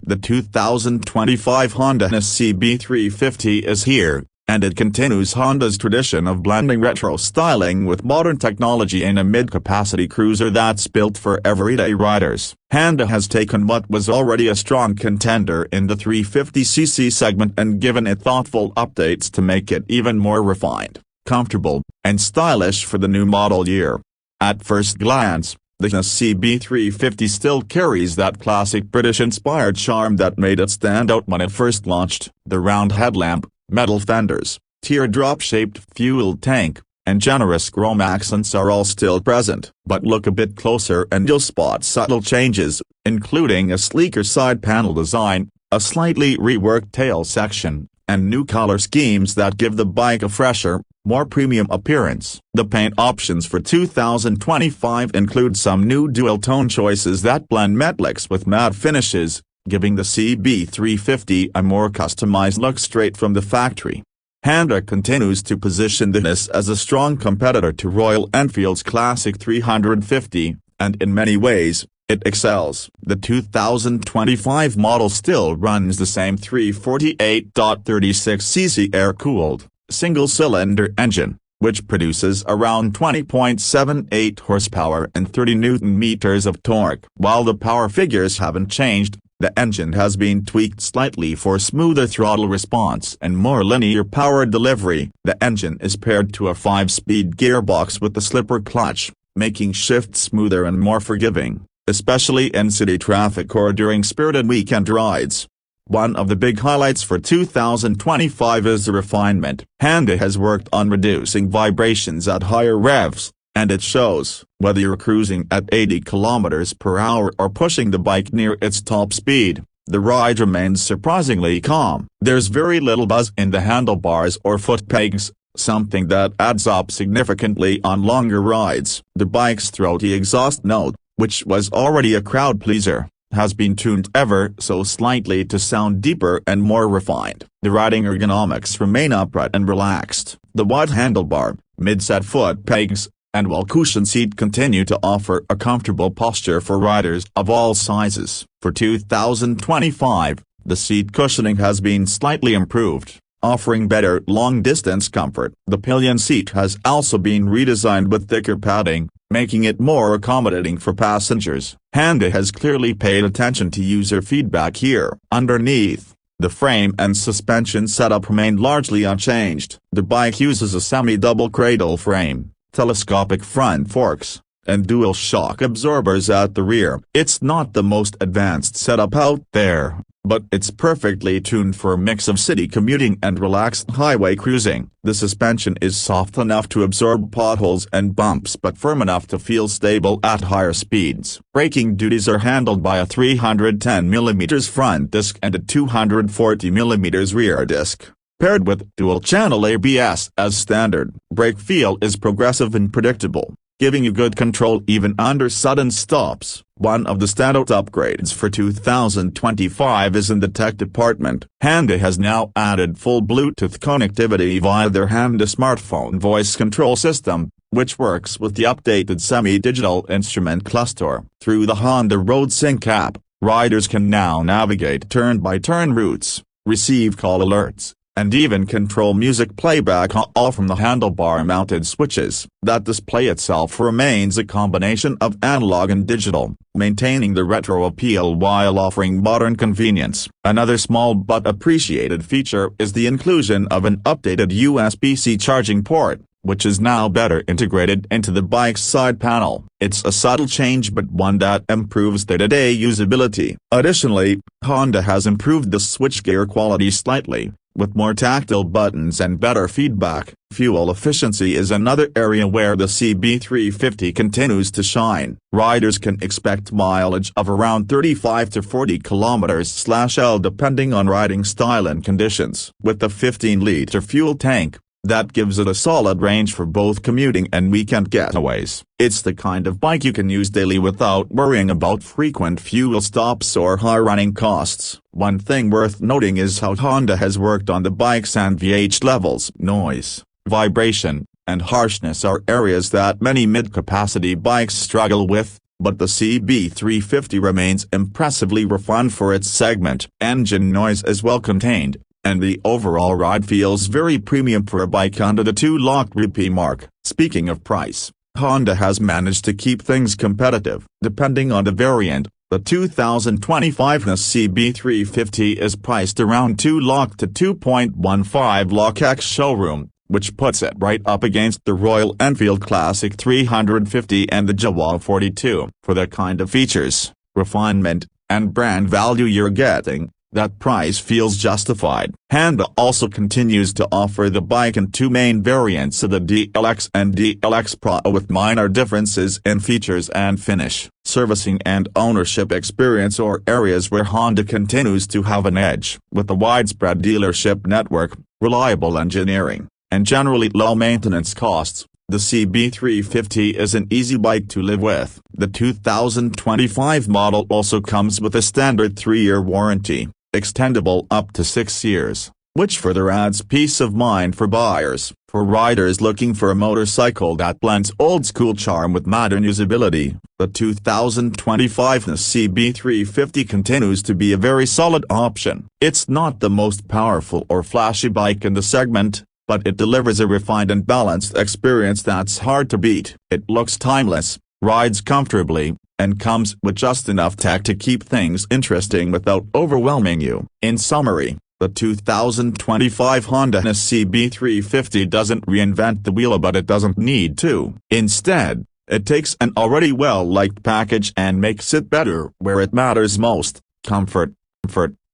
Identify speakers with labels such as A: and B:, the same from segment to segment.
A: The 2025 Honda H'ness CB350 is here, and it continues Honda's tradition of blending retro styling with modern technology in a mid-capacity cruiser that's built for everyday riders. Honda has taken what was already a strong contender in the 350cc segment and given it thoughtful updates to make it even more refined, comfortable, and stylish for the new model year. At first glance, the Hness CB350 still carries that classic British-inspired charm that made it stand out when it first launched. The round headlamp, metal fenders, teardrop-shaped fuel tank, and generous chrome accents are all still present. But look a bit closer and you'll spot subtle changes, including a sleeker side panel design, a slightly reworked tail section, and new color schemes that give the bike a fresher, more premium appearance. The paint options for 2025 include some new dual-tone choices that blend metallics with matte finishes, giving the CB350 a more customized look straight from the factory. Honda continues to position the H'ness as a strong competitor to Royal Enfield's classic 350, and in many ways, it excels. The 2025 model still runs the same 348.36cc air-cooled, single-cylinder engine, which produces around 20.78 horsepower and 30 Nm of torque. While the power figures haven't changed, the engine has been tweaked slightly for smoother throttle response and more linear power delivery. The engine is paired to a 5-speed gearbox with the slipper clutch, making shifts smoother and more forgiving, especially in city traffic or during spirited weekend rides. One of the big highlights for 2025 is the refinement. Honda has worked on reducing vibrations at higher revs, and it shows. Whether you're cruising at 80 km/h or pushing the bike near its top speed, the ride remains surprisingly calm. There's very little buzz in the handlebars or foot pegs, something that adds up significantly on longer rides. The bike's throaty exhaust note, which was already a crowd pleaser, has been tuned ever so slightly to sound deeper and more refined. The riding ergonomics remain upright and relaxed. The wide handlebar, mid-set foot pegs, and well-cushioned seat continue to offer a comfortable posture for riders of all sizes. For 2025, the seat cushioning has been slightly improved, offering better long-distance comfort. The pillion seat has also been redesigned with thicker padding, making it more accommodating for passengers. Honda has clearly paid attention to user feedback here. Underneath, the frame and suspension setup remain largely unchanged. The bike uses a semi-double cradle frame, telescopic front forks, and dual shock absorbers at the rear. It's not the most advanced setup out there, but it's perfectly tuned for a mix of city commuting and relaxed highway cruising. The suspension is soft enough to absorb potholes and bumps but firm enough to feel stable at higher speeds. Braking duties are handled by a 310mm front disc and a 240mm rear disc, paired with dual-channel ABS as standard. Brake feel is progressive and predictable, giving you good control even under sudden stops. One of the standout upgrades for 2025 is in the tech department. Honda has now added full Bluetooth connectivity via their Honda smartphone voice control system, which works with the updated semi-digital instrument cluster. Through the Honda Road Sync app, riders can now navigate turn-by-turn routes, receive call alerts, and even control music playback all from the handlebar-mounted switches. That display itself remains a combination of analog and digital, maintaining the retro appeal while offering modern convenience. Another small but appreciated feature is the inclusion of an updated USB-C charging port, which is now better integrated into the bike's side panel. It's a subtle change but one that improves day-to-day usability. Additionally, Honda has improved the switchgear quality slightly, with more tactile buttons and better feedback. Fuel efficiency is another area where the CB350 continues to shine. Riders can expect mileage of around 35 to 40 km/l depending on riding style and conditions. With the 15-liter fuel tank, that gives it a solid range for both commuting and weekend getaways. It's the kind of bike you can use daily without worrying about frequent fuel stops or high running costs. One thing worth noting is how Honda has worked on the bike's NVH levels. Noise, vibration, and harshness are areas that many mid-capacity bikes struggle with, but the CB350 remains impressively refined for its segment. Engine noise is well contained, and the overall ride feels very premium for a bike under the 2 lakh rupee mark. Speaking of price, Honda has managed to keep things competitive. Depending on the variant, the 2025 Hness CB350 is priced around 2 lakh to 2.15 lakh ex showroom, which puts it right up against the Royal Enfield Classic 350 and the Jawa 42. For the kind of features, refinement, and brand value you're getting, that price feels justified. Honda also continues to offer the bike in 2 main variants of the DLX and DLX Pro, with minor differences in features and finish. Servicing and ownership experience are areas where Honda continues to have an edge. With a widespread dealership network, reliable engineering, and generally low maintenance costs, the CB350 is an easy bike to live with. The 2025 model also comes with a standard 3-year warranty, extendable up to 6 years, which further adds peace of mind for buyers. For riders looking for a motorcycle that blends old-school charm with modern usability, the 2025 Hness CB350 continues to be a very solid option. It's not the most powerful or flashy bike in the segment, but it delivers a refined and balanced experience that's hard to beat. It looks timeless, rides comfortably, and comes with just enough tech to keep things interesting without overwhelming you. In summary, the 2025 Honda H'ness CB350 doesn't reinvent the wheel, but it doesn't need to. Instead, it takes an already well-liked package and makes it better where it matters most: comfort,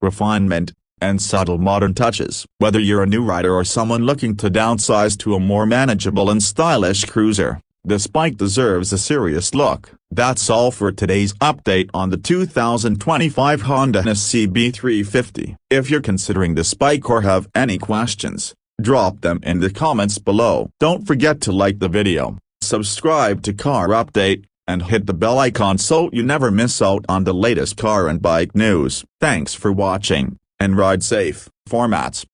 A: refinement, and subtle modern touches. Whether you're a new rider or someone looking to downsize to a more manageable and stylish cruiser, this bike deserves a serious look. That's all for today's update on the 2025 Honda H'ness CB350. If you're considering this bike or have any questions, drop them in the comments below. Don't forget to like the video, subscribe to Car Update, and hit the bell icon so you never miss out on the latest car and bike news. Thanks for watching, and ride safe. Formats.